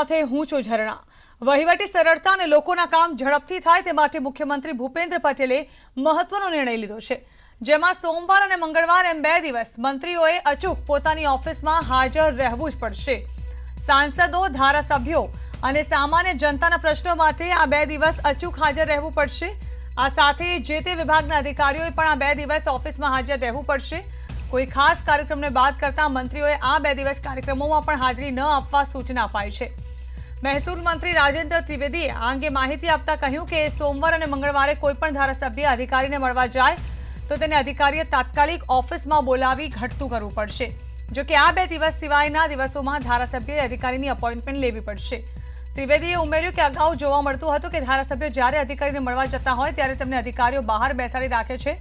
સાથે ઊંચું ઝરણા. વહીવટી સરળતા અને લોકોના કામ ઝડપથી થાય તે માટે મુખ્યમંત્રી ભૂપેન્દ્ર પટેલે મહત્વનો નિર્ણય લીધો છે, જેમાં સોમવાર અને મંગળવાર એમ 2 દિવસ મંત્રીઓએ અચૂક પોતાની ઓફિસમાં હાજર રહેવું જ પડશે. સાંસદો, ધારાસભ્યો અને સામાન્ય જનતાના પ્રશ્નો માટે આ 2 દિવસ અચૂક હાજર રહેવું પડશે. આ સાથે જે તે વિભાગના અધિકારીઓએ પણ આ 2 દિવસ ઓફિસમાં હાજર રહેવું પડશે. કોઈ ખાસ કાર્યક્રમને બાદ કરતા મંત્રીઓએ આ 2 દિવસ કાર્યક્રમોમાં પણ હાજરી ન આપવા સૂચના અપાઈ છે. મહેસૂલ મંત્રી રાજેન્દ્ર ત્રિવેદીએ આ અંગે માહિતી આપતા કહ્યું કે સોમવાર અને મંગળવારે કોઈપણ ધારાસભ્ય અધિકારીને મળવા જાય તો તેને અધિકારીએ તાત્કાલિક ઓફિસમાં બોલાવી ઘટતું કરવું પડશે. જો કે આ 2 દિવસ સિવાયના દિવસોમાં ધારાસભ્યોએ અધિકારીની અપોઇન્ટમેન્ટ લેવી પડશે. ત્રિવેદીએ ઉમેર્યું કે અગાઉ જોવા મળતું હતું કે ધારાસભ્યો જ્યારે અધિકારીને મળવા જતા હોય ત્યારે તેમને અધિકારીઓ બહાર બેસાડી રાખે છે,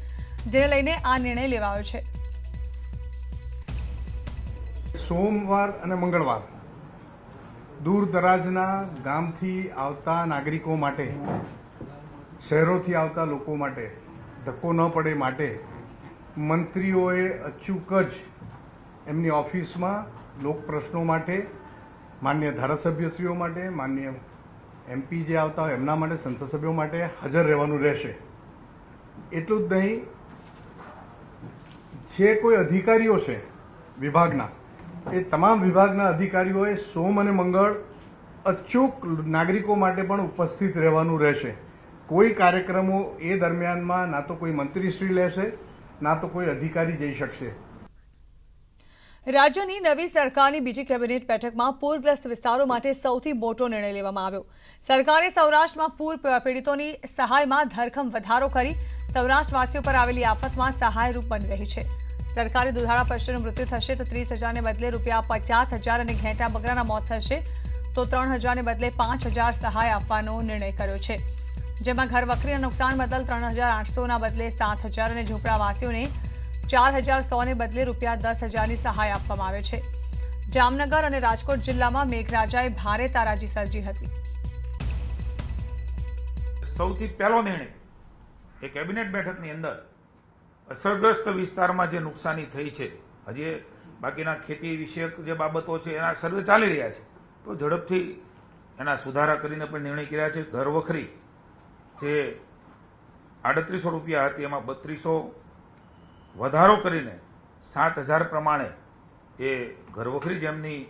જેને લઈને આ નિર્ણય લેવાયો છે. સોમવાર અને મંગળવાર દૂર દરાજના ગામથી આવતા નાગરિકો માટે, શહેરોથી આવતા લોકો માટે ધક્કો ન પડે માટે મંત્રીઓએ અચૂક જ એમની ઓફિસમાં લોક પ્રશ્નો માટે, માન્ય ધારાસભ્યશ્રીઓ માટે, માન્ય MP જે આવતા હોય એમના માટે, સંસદ સભ્યો માટે હાજર રહેવાનું રહેશે. એટલું જ નહીં, જે કોઈ અધિકારીઓ છે વિભાગના, એ તમામ વિભાગના અધિકારીઓએ સોમ અને મંગળ અચૂક નાગરિકો માટે પણ ઉપસ્થિત રહેવાનું રહેશે. કોઈ કાર્યક્રમો એ દરમિયાનમાં ના તો કોઈ મંત્રીશ્રી લેશે, ના તો કોઈ અધિકારી જઈ શકશે. રાજ્યની નવી સરકારની બીજી કેબિનેટ બેઠકમાં પૂરગ્રસ્ત વિસ્તારો માટે સૌથી મોટો નિર્ણય લેવામાં આવ્યો. સરકારે સૌરાષ્ટ્રમાં પૂર પીડિતોની સહાયમાં ધરખમ વધારો કરી સૌરાષ્ટ્રવાસીઓ પર આવેલી આફતમાં સહાયરૂપ બની રહી છે. સરકારે દુધાળા પશુનું મૃત્યુ થશે તો 30,000 ને બદલે ₹50,000 અને ઘેટા બકરાના મોત થશે તો 3,000 ને બદલે 5,000 સહાય આપવાનો નિર્ણય કર્યો છે. જેમાં ઘર વખરીના નુકસાન બદલ 3,800ના બદલે 7,000 અને ઝૂંપડાવાસીઓને 4,100 ને બદલે ₹10,000ની સહાય આપવામાં આવે છે. જામનગર અને રાજકોટ જિલ્લામાં મેઘરાજાએ ભારે તારાજી સર્જી હતી. સૌથી પહેલો નિર્ણય એ કેબિનેટ બેઠકની અંદર અસરગ્રસ્ત વિસ્તારમાં જે નુકસાની થઈ છે, હજી બાકીના ખેતી વિષયક જે બાબતો છે એના સર્વે ચાલી રહ્યા છે, તો ઝડપથી એના સુધારા કરીને પણ નિર્ણય કર્યા છે. ઘર વખરી જે ₹3800 હતી એમાં 3200 વધારો કરીને 7,000 પ્રમાણે એ ઘરવખરી જેમની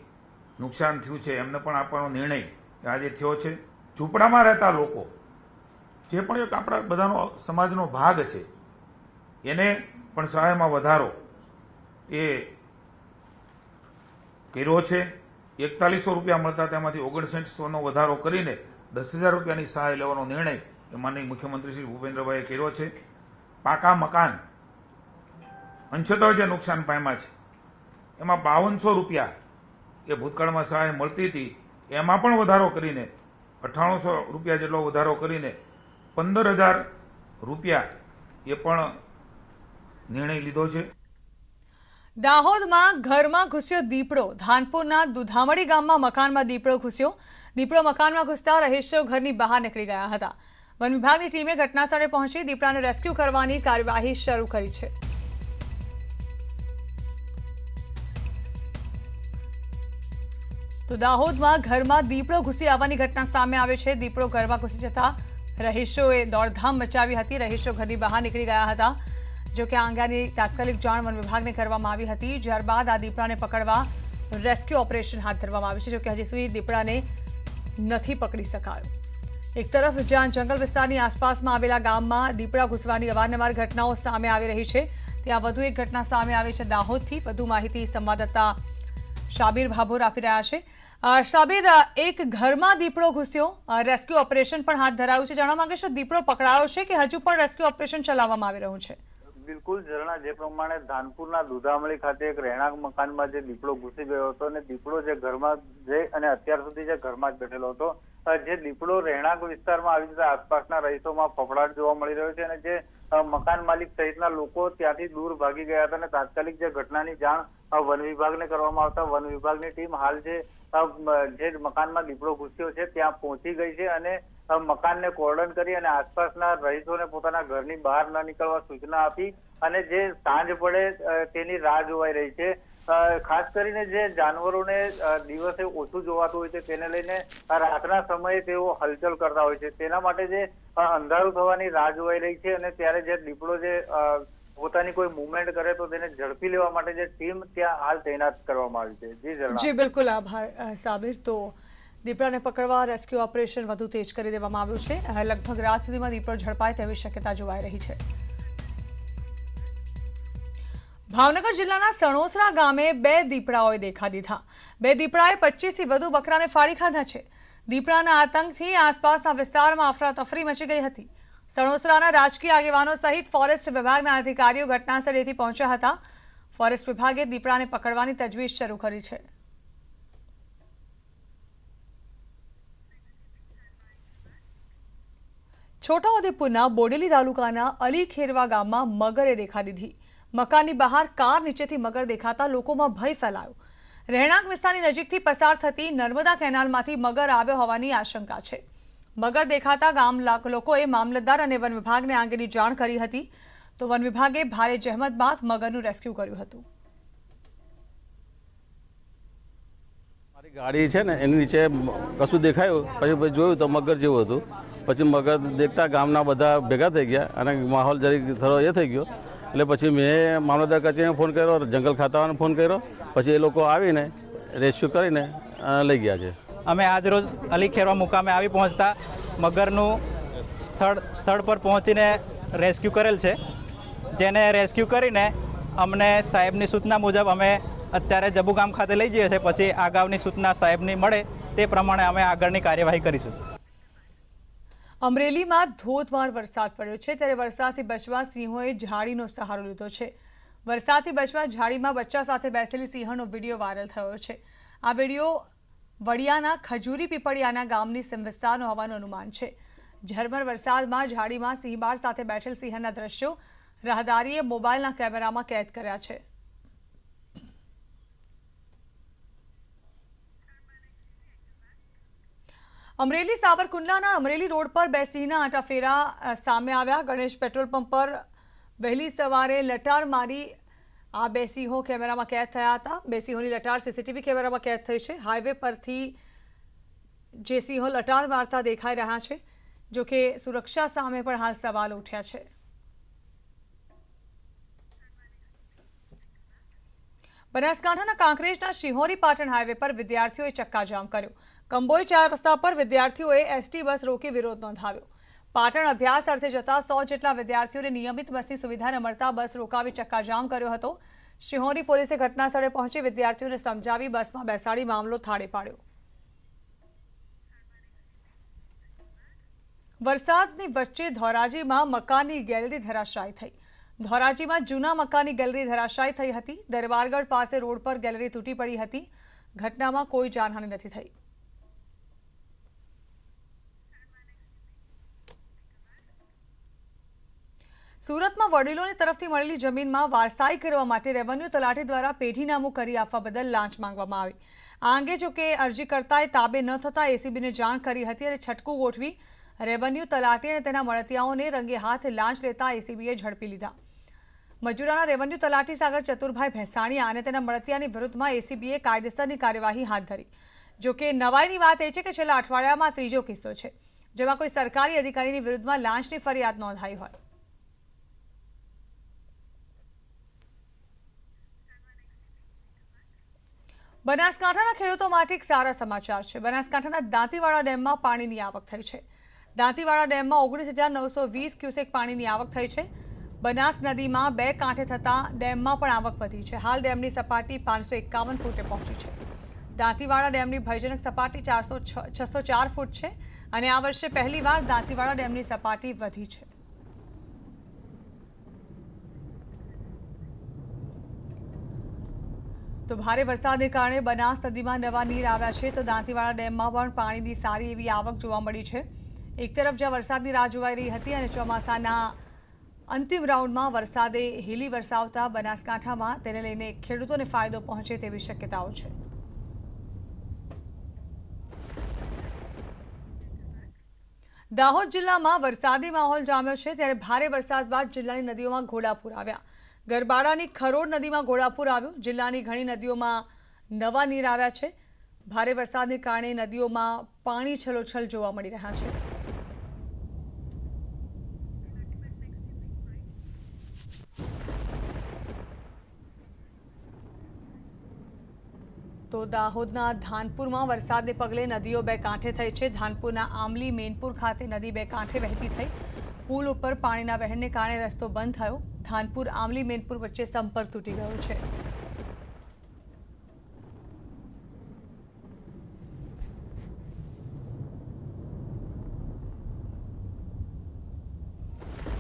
નુકસાન થયું છે એમને પણ આપવાનો નિર્ણય આજે થયો છે. ઝૂંપડામાં રહેતા લોકો જે પણ એક આપણા બધાનો સમાજનો ભાગ છે એને પણ સહાયમાં વધારો એ કર્યો છે. ₹4100 મળતા તેમાંથી ₹5900નો વધારો કરીને ₹10,000ની સહાય લેવાનો નિર્ણય એ માનનીય મુખ્યમંત્રી શ્રી ભૂપેન્દ્રભાઈએ કર્યો છે. પાકા મકાન અંશતઃ જે નુકસાન પામ્યા છે એમાં ₹5200 એ ભૂતકાળમાં સહાય મળતી હતી, એમાં પણ વધારો કરીને ₹9800 જેટલો વધારો કરીને ₹15,000 એ પણ નિર્ણય લીધો છે. દાહોદમાં ઘરમાં ઘૂસ્યો દીપડો. ધાનપુરના દુધામડી ગામમાં મકાનમાં દીપડો ઘૂસ્યો. દીપડો મકાનમાં ઘૂસતા રહીશો ઘરની બહાર નીકળી ગયા હતા. વન વિભાગની ટીમે ઘટનાસ્થળે પહોંચી દીપડાને રેસ્ક્યુ કરવાની કાર્યવાહી શરૂ કરી છે. તો દાહોદમાં ઘરમાં દીપડો ઘૂસી આવવાની ઘટના સામે આવે છે. દીપડો ઘરમાં ઘૂસી જતા રહીશોએ દોડધામ મચાવી હતી. રહીશો ઘરની બહાર નીકળી ગયા હતા. જો કે આ અંગેની તાત્કાલિક જાણ વન વિભાગને કરવામાં આવી હતી. ત્યારબાદ આ દીપડાને પકડવા રેસ્ક્યુ ઓપરેશન હાથ ધરવામાં આવ્યું છે. જો કે હજી સુધી દીપડાને નથી પકડી શકાયો. એક તરફ જ્યાં જંગલ વિસ્તારની આસપાસમાં આવેલા ગામમાં દીપડા ઘૂસવાની અવારનવાર ઘટનાઓ સામે આવી રહી છે, ત્યાં વધુ એક ઘટના સામે આવી છે દાહોદથી. વધુ માહિતી સંવાદદાતા શાબીર ભાભોર આપી રહ્યા છે. શાબીર, એક ઘરમાં દીપડો ઘૂસ્યો, રેસ્ક્યુ ઓપરેશન પણ હાથ ધરાયું છે. જાણવા માંગે છો દીપડો પકડાયો છે કે હજુ પણ રેસ્ક્યુ ઓપરેશન ચલાવવામાં આવી રહ્યું છે? બિલકુલ ઝરણા, જે પ્રમાણે ધાનપુરના દુધામળી ખાતે એક રહેણાંક મકાનમાં જે દીપડો ઘૂસી ગયો હતો અને દીપડો જે ઘરમાં જઈ અને અત્યાર સુધી જે ઘરમાં જ બેઠેલો હતો, જે દીપડો રહેણાંક વિસ્તારમાં આવી જતા આસપાસના રહીશોમાં ફફડાટ જોવા મળી રહ્યો છે અને જે મકાન માલિક સહિતના લોકો ત્યાંથી દૂર ભાગી ગયા હતા અને તાત્કાલિક જે ઘટનાની જાણ વન વિભાગને કરવામાં આવતા વન વિભાગની ટીમ હાલ જે મકાનમાં દીપડો ઘૂસ્યો છે ત્યાં પહોંચી ગઈ છે અને મકાનને કોર્ડન કરી અને આસપાસના રહીશોને પોતાના ઘરની બહાર ન નીકળવા સૂચના આપી અને જે સાંજ પડે તેની રાહ જોવાઈ રહી છે. ખાસ કરીને જે જાનવરોને દિવસે ઓછું જોવાતું હોય છે તેને લઈને રાતના સમયે તેઓ હલચલ કરતા હોય છે, તેના માટે જે અંધારું થવાની રાહ જોવાઈ રહી છે અને ત્યારે જે દીપડો જે પોતાની કોઈ મુવમેન્ટ કરે તો તેને ઝડપી લેવા માટે જે ટીમ ત્યાં હાલ તૈનાત કરવામાં આવી છે. જી ઝરણા. જી બિલકુલ, આભાર સાબિર. તો દીપડાને પકડવા રેસ્ક્યુ ઓપરેશન વધુ તેજ કરી દેવામાં આવ્યું છે. લગભગ રાત સુધીમાં દીપડો ઝડપાય તેવી શક્યતા જોવાઈ રહી છે. ભાવનગર જિલ્લાના સણોસરા ગામે 2 દીપડાઓએ દેખા દીધા. 2 દીપડાએ 25 થી વધુ બકરાને ફાડી ખાધા છે. દીપડાના આતંકથી આસપાસના વિસ્તારમાં અફરાતફરી મચી ગઈ હતી. સણોસરાના રાજકીય આગેવાનો સહિત ફોરેસ્ટ વિભાગના અધિકારીઓ ઘટના સ્થળેથી પહોંચ્યા હતા. ફોરેસ્ટ વિભાગે દીપડાને પકડવાની તજવીજ શરૂ કરી છે. છોટાઉદેપુરના બોડેલી તાલુકાના અલી ખેરવા ગામમાં મગરે દેખા દીધી. મકાનની બહાર કાર નીચેથી મગર દેખાતા લોકોમાં ભય ફેલાયો. રહેણાંક વિસ્તારની નજીકથી પસાર થતી નર્મદા કેનાલમાંથી મગર આવ્યો હોવાની આશંકા છે. મગર દેખાતા ગામ લોકોએ મામલતદાર અને વન વિભાગને આ અંગેની જાણ કરી હતી. તો વન વિભાગે ભારે જહેમત બાદ મગરનું રેસ્ક્યુ કર્યું હતું. મારી ગાડી છે ને એની નીચે કશું દેખાયું, પછી જોયું તો મગર જેવું હતું. પછી મગર દેખતા ગામના બધા ભેગા થઈ ગયા અને માહોલ જરીક થોડો એ થઈ ગયો. એટલે પછી મેં મામલતદાર કચેરીને ફોન કર્યો, જંગલ ખાતાવાળાને ફોન કર્યો. પછી એ લોકો આવીને રેસ્ક્યુ કરીને લઈ ગયા છે. અમે આજ રોજ અલી ખેરવા મુકામે આવી પહોંચતા મગરનું સ્થળ પર પહોંચીને રેસ્ક્યુ કરેલ છે, જેને રેસ્ક્યુ કરીને અમને સાહેબની સૂચના મુજબ અમે અત્યારે જબુગામ ખાતે લઈ જઈએ છીએ. પછી આગાઉની સૂચના સાહેબની મળે તે પ્રમાણે અમે આગળની કાર્યવાહી કરીશું. અમરેલીમાં ધોધમાર વરસાદ પડ્યો છે, ત્યારે વરસાદથી બચવા સિંહોએ ઝાડીનો સહારો લીધો છે. વરસાદથી બચવા ઝાડીમાં બચ્ચા સાથે બેસેલી સિંહણનો વિડીયો વાયરલ થયો છે. આ વિડીયો વડિયાના ખજૂરી પીપળિયાના ગામની સીમ વિસ્તારનો હોવાનું અનુમાન છે. ઝરમર વરસાદમાં ઝાડીમાં સિંહબાળ સાથે બેઠેલ સિંહણના દ્રશ્યો રાહદારીએ મોબાઈલના કેમેરામાં કેદ કર્યા છે. અમરેલી સાવરકુંડલાના અમરેલી રોડ પર 2 સિંહના આંટાફેરા સામે આવ્યા. ગણેશ પેટ્રોલ પંપ પર વહેલી સવારે લટાર મારી આ 2 સિંહો કેમેરામાં કેદ થયા હતા. 2 સિંહોની લટાર સીસીટીવી કેમેરામાં કેદ થઈ છે. હાઈવે પરથી જે સિંહો લટાર મારતા દેખાઈ રહ્યા છે, જો કે સુરક્ષા સામે પણ હાલ સવાલ ઉઠ્યા છે. બનાસકાંઠાના કાંકરેજના શિહોરી પાટણ હાઈવે પર વિદ્યાર્થીઓએ ચક્કાજામ કર્યો. કંબોઈ 4 રસ્તા પર વિદ્યાર્થીઓએ એસટી બસ રોકી વિરોધ નોંધાવ્યો. પાટણ અભ્યાસ અર્થે જતા 100 જેટલા વિદ્યાર્થીઓને નિયમિત બસની સુવિધા ન મળતા બસ રોકાવી ચક્કાજામ કર્યો હતો. શિહોરી પોલીસે ઘટના સ્થળે પહોંચી વિદ્યાર્થીઓને સમજાવી બસમાં બેસાડી મામલો થાળે પાડ્યો. વરસાદની વચ્ચે ધોરાજીમાં મકાનની ગેલેરી ધરાશાયી થઈ. ધોરાજીમાં જૂના મકાનની ગેલેરી ધરાશાયી થઈ હતી. દરબારગઢ પાસે રોડ પર ગેલેરી તૂટી પડી હતી. ઘટનામાં કોઈ જાનહાનિ નથી થઈ. સુરતમાં વડીલોની તરફથી મળેલી જમીનમાં વારસાઈ કરવા માટે રેવન્યુ તલાટી દ્વારા પેઢીનામું કરી આપવા બદલ લાંચ માંગવામાં આવી. આ અંગે જો કે અરજીકર્તાએ તાબે ન થતા એસીબીને જાણ કરી હતી અને છટકું ગોઠવી રેવન્યુ તલાટી અને તેના મળતિયાઓને રંગે હાથ લાંચ લેતા એસીબીએ ઝડપી લીધા. મજૂરાના રેવન્યુ તલાટી સાગર ચતુરભાઈ ભેંસાણીયા અને તેના મળતિયાની વિરુદ્ધમાં એસીબીએ કાયદેસરની કાર્યવાહી હાથ ધરી. જો કે નવાઈની વાત એ છે કે છેલ્લા અઠવાડિયામાં ત્રીજો કિસ્સો છે જેમાં કોઈ સરકારી અધિકારીની વિરુદ્ધમાં લાંચની ફરિયાદ નોંધાઈ હોય. બનાસકાંઠાના ખેડૂતો માટે એક સારા સમાચાર છે. બનાસકાંઠાના દાંતીવાડા ડેમમાં પાણીની આવક થઈ છે. દાંતીવાડા ડેમમાં 19,920 ક્યુસેક પાણીની આવક થઈ છે. બનાસ નદીમાં 2 કાંઠે થતા ડેમમાં પણ આવક વધી છે. હાલ ડેમની સપાટી 551 ફૂટે પહોંચી છે. દાંતીવાડા ડેમની ભયજનક સપાટી 604 ફૂટ છે અને આ વર્ષે પહેલીવાર દાંતીવાડા ડેમની સપાટી વધી છે. તો ભારે વરસાદને કારણે બનાસ નદીમાં નવા નીર આવ્યા છે, તો દાંતીવાડા ડેમમાં પણ પાણીની સારી એવી આવક જોવા મળી છે. એક તરફ જ્યાં વરસાદની રાહ જોવાઈ રહી હતી અને ચોમાસાના અંતિમ રાઉન્ડમાં વરસાદે હેલી વરસાવતા બનાસકાંઠામાં તેને લઈને ખેડૂતોને ફાયદો પહોંચે તેવી શક્યતાઓ છે. દાહોદ જિલ્લામાં વરસાદી માહોલ જામ્યો છે, ત્યારે ભારે વરસાદ બાદ જિલ્લાની નદીઓમાં ઘોડાપૂર આવ્યા. ગરબાડાની ખરોડ નદીમાં ઘોડાપૂર આવ્યું. જિલ્લાની ઘણી નદીઓમાં નવા નીર આવ્યા છે. ભારે વરસાદને કારણે નદીઓમાં પાણી છલોછલ જોવા મળી રહ્યા છે. તો દાહોદના ધાનપુરમાં વરસાદને પગલે નદીઓ બે કાંઠે થઈ છે. ધાનપુરના આમલી મેનપુર ખાતે નદી બે કાંઠે વહેતી થઈ. પુલ ઉપર પાણીના વહેણને કારણે રસ્તો બંધ થયો. ધાનપુર આમલી મેનપુર વચ્ચે સંપર્ક તૂટી ગયો છે.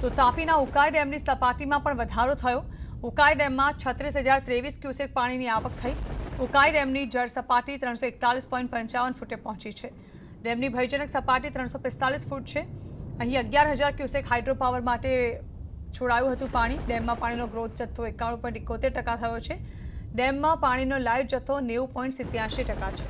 તો તાપીના ઉકાઈ ડેમની સપાટીમાં પણ વધારો થયો. ઉકાઈ ડેમમાં 36,023 ક્યુસેક પાણીની આવક થઈ. ઉકાઈ ડેમની જળ સપાટી 341.55 ફૂટે પહોંચી છે. ડેમની ભયજનક સપાટી 345 ફૂટ છે. અહીં 11,000 ક્યુસેક હાઇડ્રો પાવર માટે છોડાયું હતું પાણી. ડેમમાં પાણીનો ગ્રોથ જથ્થો 91.71% થયો છે. ડેમમાં પાણીનો લાઈવ જથ્થો 90.87% છે.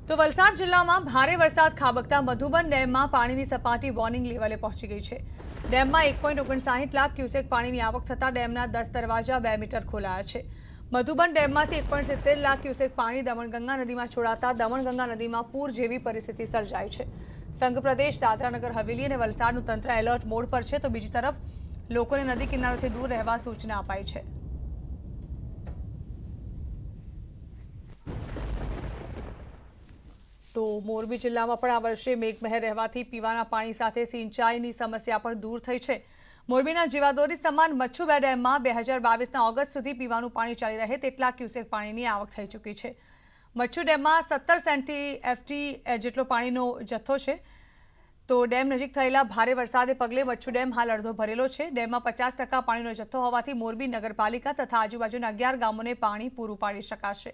તો વલસાડ જિલ્લામાં ભારે વરસાદ ખાબકતા મધુબન ડેમમાં પાણીની સપાટી વોર્નિંગ લેવલે પહોંચી ગઈ છે. ડેમમાં 1.59 લાખ ક્યુસેક પાણીની આવક થતાં ડેમના 10 દરવાજા 2 મીટર ખોલાયા છે. મધુબન ડેમમાંથી 1.70 લાખ ક્યુસેક પાણી દમણગંગા નદીમાં છોડાતા દમણગંગા નદીમાં પૂર જેવી પરિસ્થિતિ સર્જાઈ છે. સંઘ પ્રદેશ, દાદરાનગર હવેલી અને વલસાડનું તંત્ર એલર્ટ મોડ પર છે, તો બીજી તરફ લોકોને નદી કિનારેથી દૂર રહેવા સૂચના અપાઈ છે. તો મોરબી જિલ્લામાં પણ આ વર્ષે મેઘમહેર રહેવાથી પીવાના પાણી સાથે સિંચાઈની સમસ્યા પણ દૂર થઈ છે. મોરબીના જીવાદોરી સમાન મચ્છુ બે ડેમમાં 2022ના ઓગસ્ટ સુધી પીવાનું પાણી ચાલી રહે તેટલા ક્યુસેક પાણીની આવક થઈ ચૂકી છે. મચ્છુ ડેમમાં 17 સેન્ટી જેટલો પાણીનો જથ્થો છે. તો ડેમ નજીક થયેલા ભારે વરસાદે પગલે મચ્છુ ડેમ હાલ અડધો ભરેલો છે. ડેમમાં 50% પાણીનો જથ્થો હોવાથી મોરબી નગરપાલિકા તથા આજુબાજુના 11 ગામોને પાણી પૂરું પાડી શકાશે.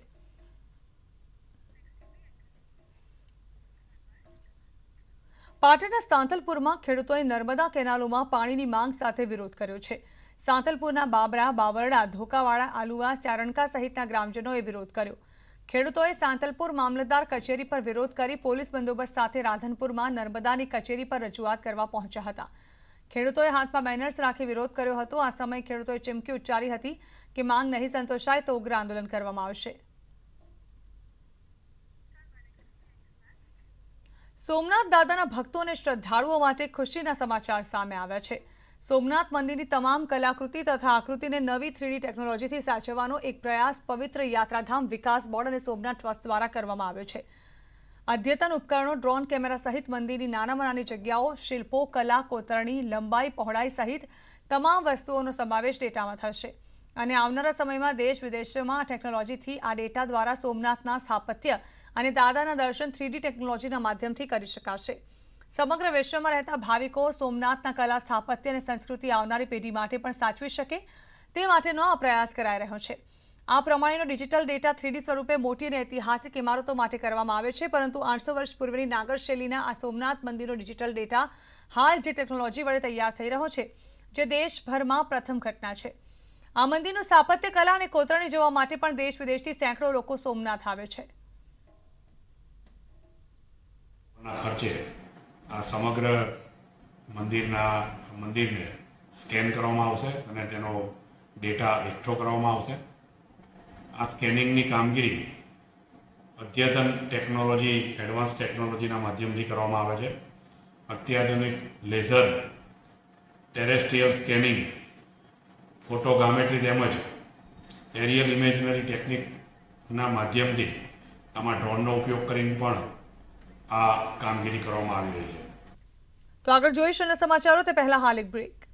પાટણના સાંતલપુરમાં ખેડૂતોએ નર્મદા કેનાલોમાં પાણીની માંગ સાથે વિરોધ કર્યો છે. સાંતલપુરના બાબરા, બાવરડા, ધોકાવાડા, આલુવા, ચારણકા સહિતના ગ્રામજનોએ વિરોધ કર્યો. ખેડૂતોએ સાંતલપુર મામલતદાર કચેરી પર વિરોધ કરી પોલીસ બંદોબસ્ત સાથે રાધનપુરમાં નર્મદાની કચેરી પર રજૂઆત કરવા પહોંચ્યા હતા. ખેડૂતોએ હાથમાં બેનર્સ રાખી વિરોધ કર્યો હતો. આ સમયે ખેડૂતોએ ચીમકી ઉચ્ચારી હતી કે માંગ નહીં સંતોષાય તો ઉગ્ર આંદોલન કરવામાં આવશે. સોમનાથ દાદાના ભક્તો અને શ્રદ્ધાળુઓ માટે ખુશીના સમાચાર સામે આવ્યા છે. સોમનાથ મંદિરની તમામ કલાકૃતિ તથા આકૃતિને નવી 3D ટેકનોલોજીથી સાચવવાનો એક પ્રયાસ પવિત્ર યાત્રાધામ વિકાસ બોર્ડ અને સોમનાથ ટ્રસ્ટ દ્વારા કરવામાં આવ્યો છે. અદ્યતન ઉપકરણો, ડ્રોન કેમેરા સહિત મંદિરની નાનામાં નાની જગ્યાઓ, શિલ્પો, કલા, કોતરણી, લંબાઈ, પહોળાઈ સહિત તમામ વસ્તુઓનો સમાવેશ ડેટામાં થશે અને આવનારા સમયમાં દેશ વિદેશમાં ટેકનોલોજીથી આ ડેટા દ્વારા સોમનાથના સ્થાપત્ય અને દાદાના દર્શન 3D ટેકનોલોજીના માધ્યમથી કરી શકાશે. સમગ્ર વિશ્વમાં રહેતા ભાવિકો સોમનાથના કલા, સ્થાપત્ય અને સંસ્કૃતિ આવનારી પેઢી માટે પણ સાચવી શકે તે માટેનો આ પ્રયાસ કરાઈ રહ્યો છે. આ પ્રમાણેનો ડિજિટલ ડેટા 3D સ્વરૂપે મોટી અને ઐતિહાસિક ઇમારતો માટે કરવામાં આવે છે, પરંતુ 800 વર્ષ પૂર્વેની નાગર શૈલીના આ સોમનાથ મંદિરનો ડિજિટલ ડેટા હાલ જે ટેકનોલોજી વડે તૈયાર થઈ રહ્યો છે, જે દેશભરમાં પ્રથમ ઘટના છે. આ મંદિરનું સ્થાપત્ય કલા અને કોતરણી જોવા માટે પણ દેશ વિદેશથી સેંકડો લોકો સોમનાથ આવે છે. ખર્ચે આ સમગ્ર મંદિરને સ્કેન કરવામાં આવશે અને તેનો ડેટા એકઠો કરવામાં આવશે. આ સ્કેનિંગની કામગીરી અદ્યતન ટેકનોલોજી, એડવાન્સ ટેકનોલોજીના માધ્યમથી કરવામાં આવે છે. અત્યાધુનિક લેઝર, ટેરેસ્ટ્રીયલ સ્કેનિંગ, ફોટોગ્રામેટ્રી તેમજ એરિયલ ઇમેજનરી ટેકનિકના માધ્યમથી આમાં ડ્રોનનો ઉપયોગ કરીને પણ આ કામગીરી કરવામાં આવી રહી છે. તો આગળ જોઈશું અને સમાચારો તે પહેલા હાલ એક બ્રેક.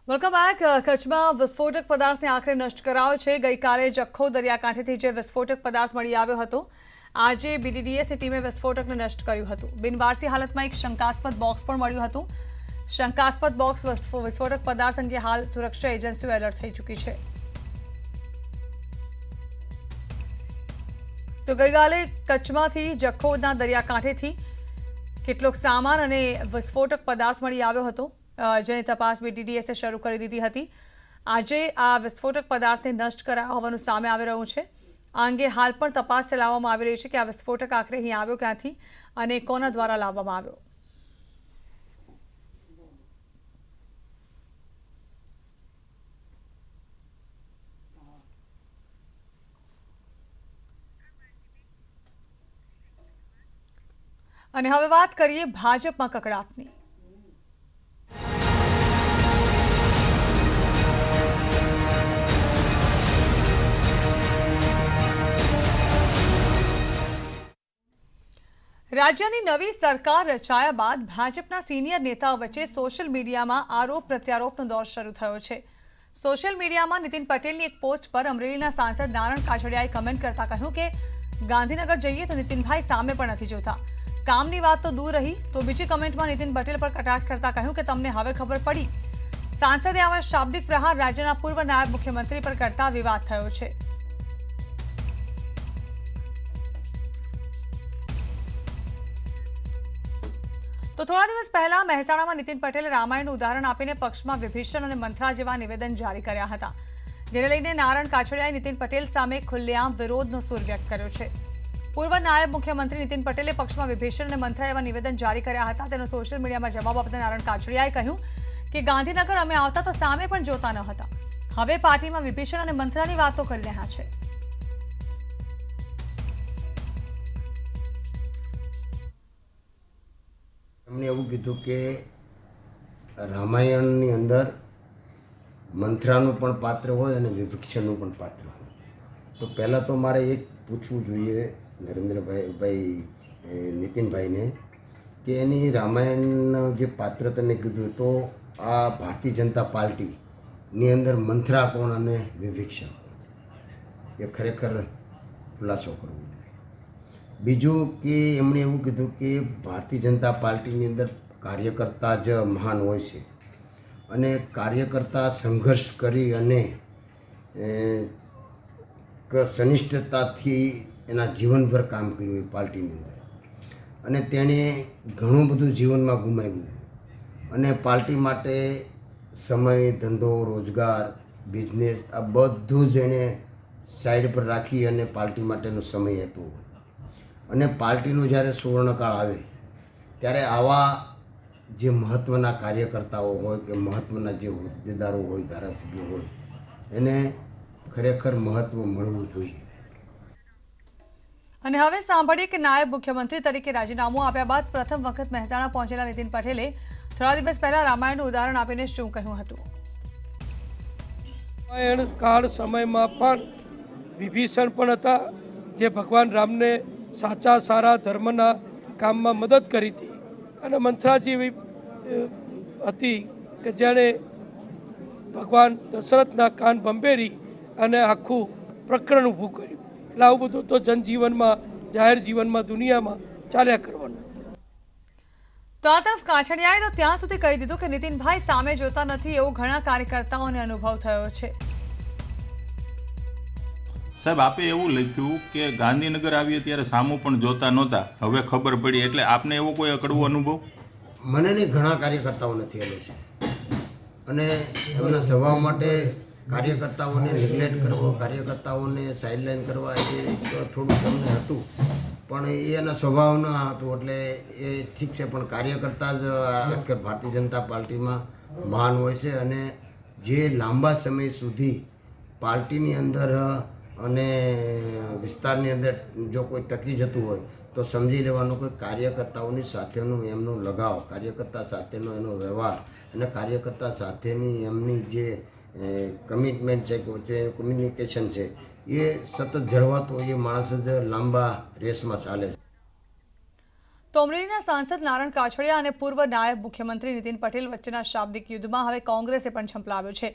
Welcome back. કચ્છમાં વિસ્ફોટક પદાર્થને આખરે નષ્ટ કરાયો છે. ગઈકાલે જખૌ દરિયાકાંઠેથી જે વિસ્ફોટક પદાર્થ મળી આવ્યો હતો, આજે BDDS ટીમે વિસ્ફોટકને નષ્ટ કર્યું હતું. બિનવારસી હાલતમાં એક શંકાસ્પદ બોક્સ પણ મળ્યું હતું. શંકાસ્પદ બોક્સ વિસ્ફોટક પદાર્થ અંગે હાલ સુરક્ષા એજન્સીઓ એલર્ટ થઈ ચૂકી છે. તો ગઈકાલે કચ્છમાંથી જખૌના દરિયાકાંઠેથી કેટલોક સામાન અને વિસ્ફોટક પદાર્થ મળી આવ્યો હતો, જેની તપાસ BDDSએ શરૂ કરી દીધી હતી. આજે આ વિસ્ફોટક પદાર્થને નષ્ટ કરાયો હોવાનું સામે આવી રહ્યું છે. આ અંગે હાલ પણ તપાસ ચલાવવામાં આવી રહી છે કે આ વિસ્ફોટક આખરે અહીં આવ્યો ક્યાંથી અને કોના દ્વારા લાવવામાં આવ્યો। અને હવે વાત કરીએ ભાજપમાં કકડાટની। રાજ્યની નવી સરકાર રચાયા બાદ ભાજપના સિનિયર નેતાઓ વચ્ચે સોશિયલ મીડિયામાં આરોપ પ્રત્યારોપનો દોર શરૂ થયો છે। સોશિયલ મીડિયામાં નીતિન પટેલની એક પોસ્ટ પર અમરેલીના સાંસદ નારણ કાછડિયાએ કમેન્ટ કરતા કહ્યું કે ગાંધીનગર જઈએ તો નીતિનભાઈ સામે પણ નથી જોતા, કામની વાત તો દૂર રહી। તો બીજી કમેન્ટમાં નીતિન પટેલ પર કટાક્ષ કરતા કહ્યું કે તમને હવે ખબર પડી। સાંસદે આવા શાબ્દિક પ્રહાર રાજ્યના પૂર્વ નાયબ મુખ્યમંત્રી પર કરતા વિવાદ થયો છે। તો થોડા દિવસ પહેલા મહેસાણામાં નીતિન પટેલે રામાયણનું ઉદાહરણ આપીને પક્ષમાં વિભીષણ અને મંથરા જેવા નિવેદન જારી કર્યા હતા, જેને લઈને નારણ કાછડિયાએ નીતિન પટેલ સામે ખુલ્લેઆમ વિરોધનો સૂર વ્યક્ત કર્યો છે। પૂર્વ નાયબ મુખ્યમંત્રી નીતિન પટેલે પક્ષમાં વિભીષણ અને મંથરા એવા નિવેદન જારી કર્યા હતા, તેનો સોશિયલ મીડિયામાં જવાબ આપતા નારણ કાછડિયાએ કહ્યું કે ગાંધીનગર અમે આવતા તો સામે પણ જોતા ન હતા, હવે પાર્ટીમાં વિભીષણ અને મંથરાની વાતો કરી રહ્યા છે। એમણે એવું કીધું કે રામાયણની અંદર મંથરાનું પણ પાત્ર હોય અને વિભીષણનું પણ પાત્ર હોય। તો પહેલાં તો મારે એક પૂછવું જોઈએ નરેન્દ્રભાઈ નીતિનભાઈને કે એની રામાયણનું જે પાત્ર તમે કીધું તો આ ભારતીય જનતા પાર્ટીની અંદર મંથરા કોણ અને વિભીષણ એ ખરેખર ખુલાસો કરવો જોઈએ। બીજું કે એમણે એવું કીધું કે ભારતીય જનતા પાર્ટીની અંદર કાર્યકર્તા જ મહાન હોય છે અને કાર્યકર્તા સંઘર્ષ કરી અને સનિષ્ઠતાથી એના જીવનભર કામ કર્યું હોય પાર્ટીની અંદર, અને તેણે ઘણું બધું જીવનમાં ગુમાવ્યું અને પાર્ટી માટે સમય, ધંધો, રોજગાર, બિઝનેસ આ બધું જ એણે સાઈડ પર રાખી અને પાર્ટી માટેનો સમય આપ્યો અને પાર્ટીનો જ્યારે સુવર્ણકાળ આવે ત્યારે આવા જે મહત્ત્વના કાર્યકર્તાઓ હોય કે મહત્ત્વના જે હોદ્દેદારો હોય, ધારાસભ્યો હોય, એને ખરેખર મહત્ત્વ મળવું જોઈએ। અને હવે સાંભળીએ કે નાયબ મુખ્યમંત્રી તરીકે રાજીનામું આપ્યા બાદ પ્રથમ વખત મહેસાણા પહોંચેલા નીતિન પટેલે થોડા દિવસ પહેલા રામાયણનું ઉદાહરણ આપીને શું કહ્યું હતું। રામાયણ કાળ સમયમાં પણ વિભીષણ પણ હતા જે ભગવાન રામને સાચા સારા ધર્મના કામમાં મદદ કરી હતી, અને મંથરા જેવી હતી કે જેણે ભગવાન દશરથના કાન ભંભેરી અને આખું પ્રકરણ ઊભું કર્યું। એટલે આવું બધું તો જનજીવનમાં, જાહેર જીવનમાં, દુનિયામાં ચાલ્યા કરવાનું। તો આ તરફ કાછડિયાએ તો ત્યાં સુધી કહી દીધું કે નીતિનભાઈ સામે જોતા નથી, એવો ઘણા કાર્યકર્તાઓને અનુભવ થયો છે। સાહેબ, આપે એવું લખ્યું કે ગાંધીનગર આવીએ ત્યારે સામું પણ જોતા નહોતા, હવે ખબર પડી, એટલે આપને એવો કોઈ અકડવો અનુભવ? મને નહીં, ઘણા કાર્યકર્તાઓને થયેલો છે અને એમના સ્વભાવ માટે કાર્યકર્તાઓને નેગ્લેક્ટ કરવો, કાર્યકર્તાઓને સાઇડલાઇન કરવા એ થોડું તમને હતું, પણ એના સ્વભાવ ન હતું એટલે એ ઠીક છે। પણ કાર્યકર્તા જ આખર ભારતીય જનતા પાર્ટીમાં મહાન હોય છે અને જે લાંબા સમય સુધી પાર્ટીની અંદર અને વિસ્તારની અંદર જો કોઈ ટકી જતું હોય તો સમજી લેવાનું કે કાર્યકર્તાઓની સાથેનો એમનો લગાવ, કાર્યકર્તા સાથેનો એનો વ્યવહાર અને કાર્યકર્તા સાથેની એમની જે કમિટમેન્ટ છે કે કોમ્યુનિકેશન છે એ સતત જળવાતો એ માણસ જ લાંબા રેસમાં ચાલે છે। તો અમરેલીના સાંસદ નારણ કાછડિયા અને પૂર્વ નાયબ મુખ્યમંત્રી નીતિન પટેલ વચ્ચેના શાબ્દિક યુદ્ધમાં હવે કોંગ્રેસે પણ ઝંપલાવ્યો છે।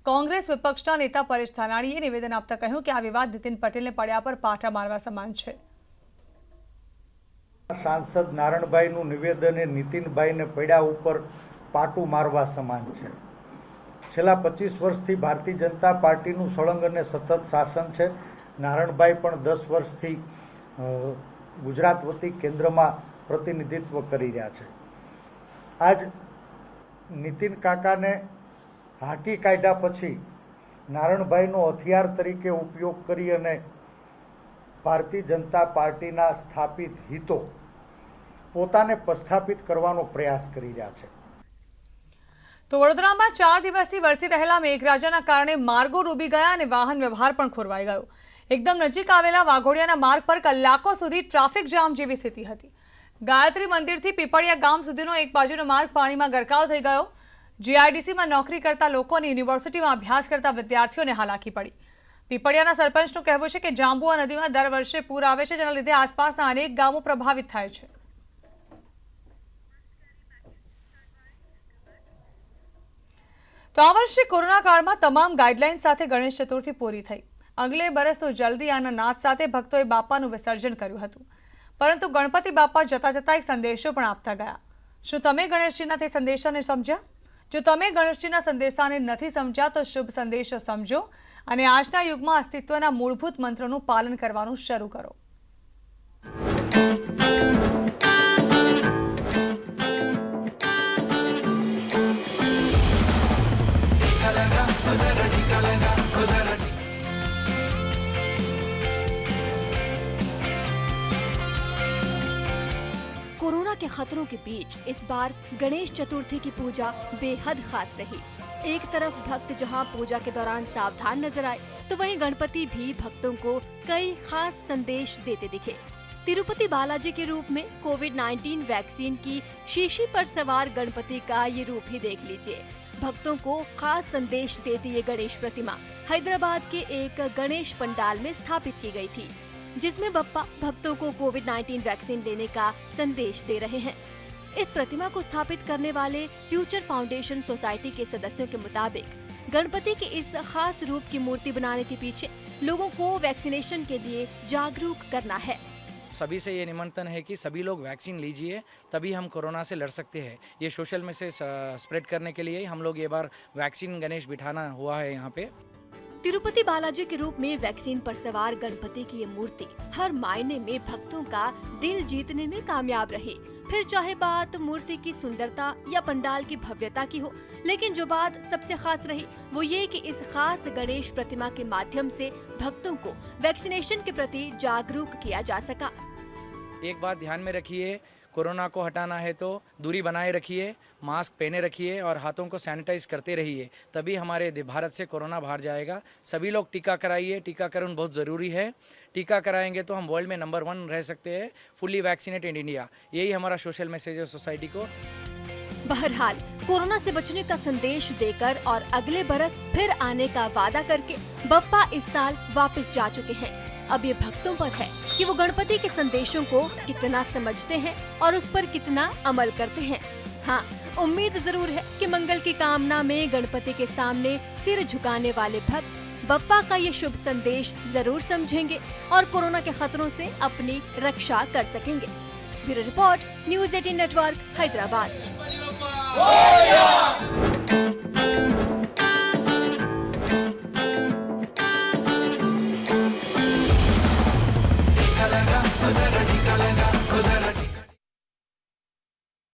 કોંગ્રેસ વિપક્ષના નેતા પરેશ ધાનાણીએ નિવેદન આપતા કહ્યું કે આ વિવાદ નીતિન પટેલને પડ્યા પર પાટા મારવા સમાન છે। સાંસદ નારણભાઈનું નિવેદન એ નીતિનભાઈને પડ્યા ઉપર પાટું મારવા સમાન છે। છેલ્લા 25 વર્ષથી ભારતીય જનતા પાર્ટીનું સળંગ અને સતત શાસન છે। નારણભાઈ પણ 10 વર્ષથી ગુજરાત વતી કેન્દ્રમાં પ્રતિનિધિત્વ કરી રહ્યા છે। આજ નીતિન કાકાને હાંકી કાઢ્યા પછી નારણભાઈનો હથિયાર તરીકે ઉપયોગ કરી અને ભારતીય જનતા પાર્ટીના સ્થાપિત હિતો પોતાને પ્રસ્થાપિત કરવાનો પ્રયાસ કરી રહ્યા છે। તો વડોદરામાં 4 દિવસથી વરસી રહેલા મેઘરાજાના કારણે માર્ગો ડૂબી ગયા અને વાહન વ્યવહાર પણ ખોરવાઈ ગયો। એકદમ નજીક આવેલા વાઘોડિયાના માર્ગ પર કલાકો સુધી ટ્રાફિક જામ જેવી સ્થિતિ હતી। ગાયત્રી મંદિરથી પીપળિયા ગામ સુધીનો એક બાજુનો માર્ગ પાણીમાં ગરકાવ થઈ ગયો। જીઆઈડીસીમાં નોકરી કરતા લોકો અને યુનિવર્સિટીમાં અભ્યાસ કરતા વિદ્યાર્થીઓને હાલાકી પડી। પીપળિયાના સરપંચનું કહેવું છે કે જાંબુઆ નદીમાં દર વર્ષે પૂર આવે છે, જેના લીધે આસપાસના અનેક ગામો પ્રભાવિત થાય છે। तो आ वर्षे कोरोना काल में तमाम गाइडलाइन साथे गणेश चतुर्थी पूरी थई। अगले बरस तो जल्दी आना नाद साथे भक्तोए बापानुं विसर्जन कर्युं हतुं, परंतु गणपति बापा जता जता एक संदेशो पण आपता गया। शुं तमे गणेशजीना ते संदेशाने समज्या? जो तमे गणेशजीना संदेशाने नथी समज्या तो शुभ संदेशो समजो अने आजना युगमां अस्तित्वना मूलभूत मंत्रोनुं पालन करवानुं शरू करो। कोरोना के खतरों के बीच इस बार गणेश चतुर्थी की पूजा बेहद खास रही। एक तरफ भक्त जहां पूजा के दौरान सावधान नजर आए, तो वहीं गणपति भी भक्तों को कई खास संदेश देते दिखे। तिरुपति बालाजी के रूप में कोविड-19 वैक्सीन की शीशी पर सवार गणपति का ये रूप ही देख लीजिए। भक्तों को खास संदेश देती ये गणेश प्रतिमा हैदराबाद के एक गणेश पंडाल में स्थापित की गई थी, जिसमें बप्पा भक्तों को कोविड-19 वैक्सीन लेने का संदेश दे रहे हैं। इस प्रतिमा को स्थापित करने वाले फ्यूचर फाउंडेशन सोसाइटी के सदस्यों के मुताबिक गणपति के इस खास रूप की मूर्ति बनाने के पीछे लोगों को वैक्सीनेशन के लिए जागरूक करना है। सभी से ये निमंत्रण है कि सभी लोग वैक्सीन लीजिए, तभी हम कोरोना से लड़ सकते हैं। ये सोशल मैसेज स्प्रेड करने के लिए हम लोग ये बार वैक्सीन गणेश बिठाना हुआ है यहाँ पे। तिरुपति बालाजी के रूप में वैक्सीन पर सवार गणपति की ये मूर्ति हर मायने में भक्तों का दिल जीतने में कामयाब रही। फिर चाहे बात मूर्ति की सुंदरता या पंडाल की भव्यता की हो, लेकिन जो बात सबसे खास रही वो ये कि इस खास गणेश प्रतिमा के माध्यम से भक्तों को वैक्सीनेशन के प्रति जागरूक किया जा सका। एक बात ध्यान में रखिए, कोरोना को हटाना है तो दूरी बनाए रखिए, मास्क पहने रखिए और हाथों को सैनिटाइज करते रहिए, तभी हमारे भारत से कोरोना बाहर जाएगा। सभी लोग टीका कराइए, टीकाकरण बहुत ज़रूरी है। टीका कराएंगे तो हम वर्ल्ड में नंबर 1 रह सकते हैं, फुली वैक्सीनेटेड इंडिया। यही हमारा सोशल मैसेज है सोसाइटी को। बहरहाल कोरोना से बचने का संदेश देकर और अगले बरस फिर आने का वादा करके बप्पा इस साल वापस जा चुके हैं। अब ये भक्तों पर है कि वो गणपति के संदेशों को कितना समझते हैं और उस पर कितना अमल करते हैं। हाँ, उम्मीद जरूर है कि मंगल की कामना में गणपति के सामने सिर झुकाने वाले भक्त बप्पा का ये शुभ संदेश जरूर समझेंगे और कोरोना के खतरों से अपनी रक्षा कर सकेंगे। Bureau report, news 18 network, Hyderabad.